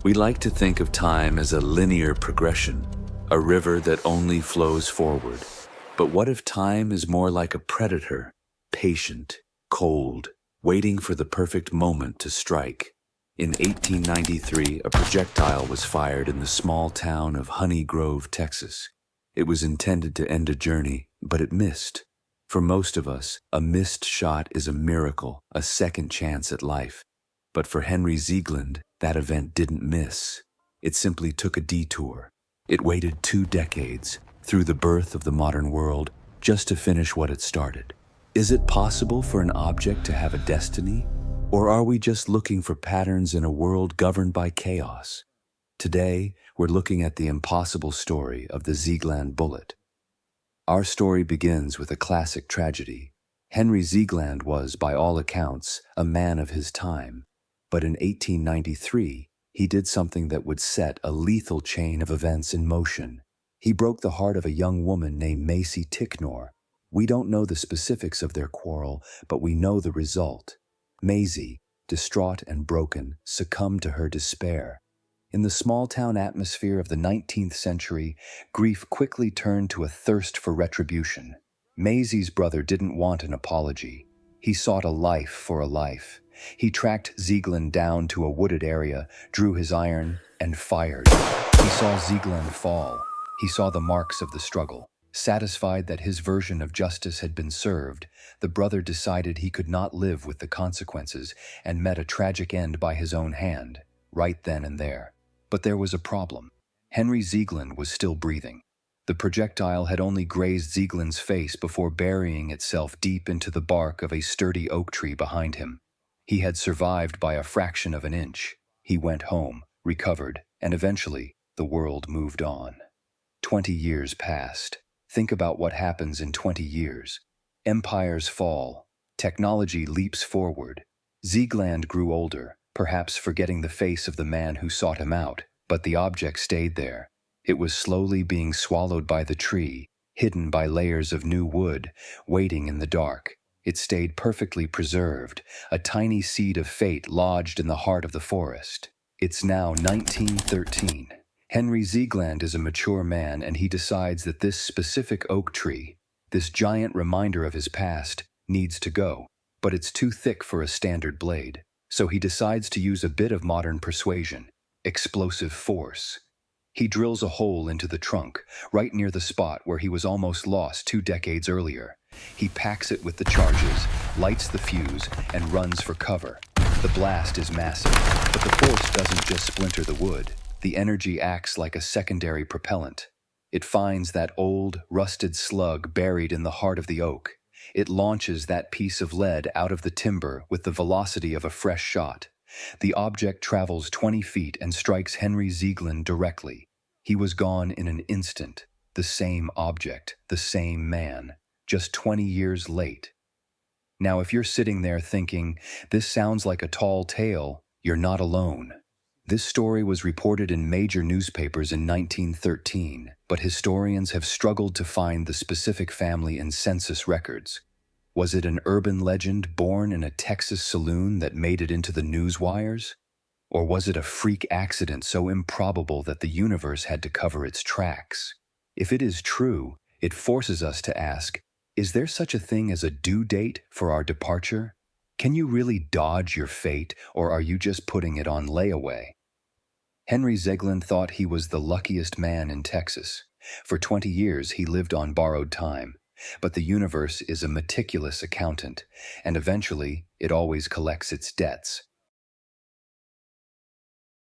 We like to think of time as a linear progression, a river that only flows forward. But what if time is more like a predator, patient, cold, waiting for the perfect moment to strike? In 1893, a projectile was fired in the small town of Honey Grove, Texas. It was intended to end a journey, but it missed. For most of us, a missed shot is a miracle, a second chance at life. But for Henry Ziegland, that event didn't miss. It simply took a detour. It waited 2 decades, through the birth of the modern world, just to finish what it started. Is it possible for an object to have a destiny? Or are we just looking for patterns in a world governed by chaos? Today, we're looking at the impossible story of the Ziegland bullet. Our story begins with a classic tragedy. Henry Ziegland was, by all accounts, a man of his time. But in 1893, he did something that would set a lethal chain of events in motion. He broke the heart of a young woman named Macy Ticknor. We don't know the specifics of their quarrel, but we know the result. Maisie, distraught and broken, succumbed to her despair. In the small-town atmosphere of the 19th century, grief quickly turned to a thirst for retribution. Maisie's brother didn't want an apology. He sought a life for a life. He tracked Ziegland down to a wooded area, drew his iron, and fired. He saw Ziegland fall. He saw the marks of the struggle. Satisfied that his version of justice had been served, the brother decided he could not live with the consequences and met a tragic end by his own hand, right then and there. But there was a problem. Henry Ziegland was still breathing. The projectile had only grazed Ziegland's face before burying itself deep into the bark of a sturdy oak tree behind him. He had survived by a fraction of an inch. He went home, recovered, and eventually, the world moved on. 20 years passed. Think about what happens in 20 years. Empires fall. Technology leaps forward. Ziegland grew older, perhaps forgetting the face of the man who sought him out, but the object stayed there. It was slowly being swallowed by the tree, hidden by layers of new wood, waiting in the dark. It stayed perfectly preserved, a tiny seed of fate lodged in the heart of the forest. It's now 1913. Henry Ziegland is a mature man, and he decides that this specific oak tree, this giant reminder of his past, needs to go. But it's too thick for a standard blade. So he decides to use a bit of modern persuasion, explosive force. He drills a hole into the trunk, right near the spot where he was almost lost 2 decades earlier. He packs it with the charges, lights the fuse, and runs for cover. The blast is massive, but the force doesn't just splinter the wood. The energy acts like a secondary propellant. It finds that old, rusted slug buried in the heart of the oak. It launches that piece of lead out of the timber with the velocity of a fresh shot. The object travels 20 feet and strikes Henry Ziegland directly. He was gone in an instant. The same object, the same man, just 20 years late. Now, if you're sitting there thinking, this sounds like a tall tale, you're not alone. This story was reported in major newspapers in 1913, but historians have struggled to find the specific family in census records. Was it an urban legend born in a Texas saloon that made it into the news wires? Or was it a freak accident so improbable that the universe had to cover its tracks? If it is true, it forces us to ask, is there such a thing as a due date for our departure? Can you really dodge your fate, or are you just putting it on layaway? Henry Ziegland thought he was the luckiest man in Texas. For 20 years, he lived on borrowed time. But the universe is a meticulous accountant, and eventually, it always collects its debts.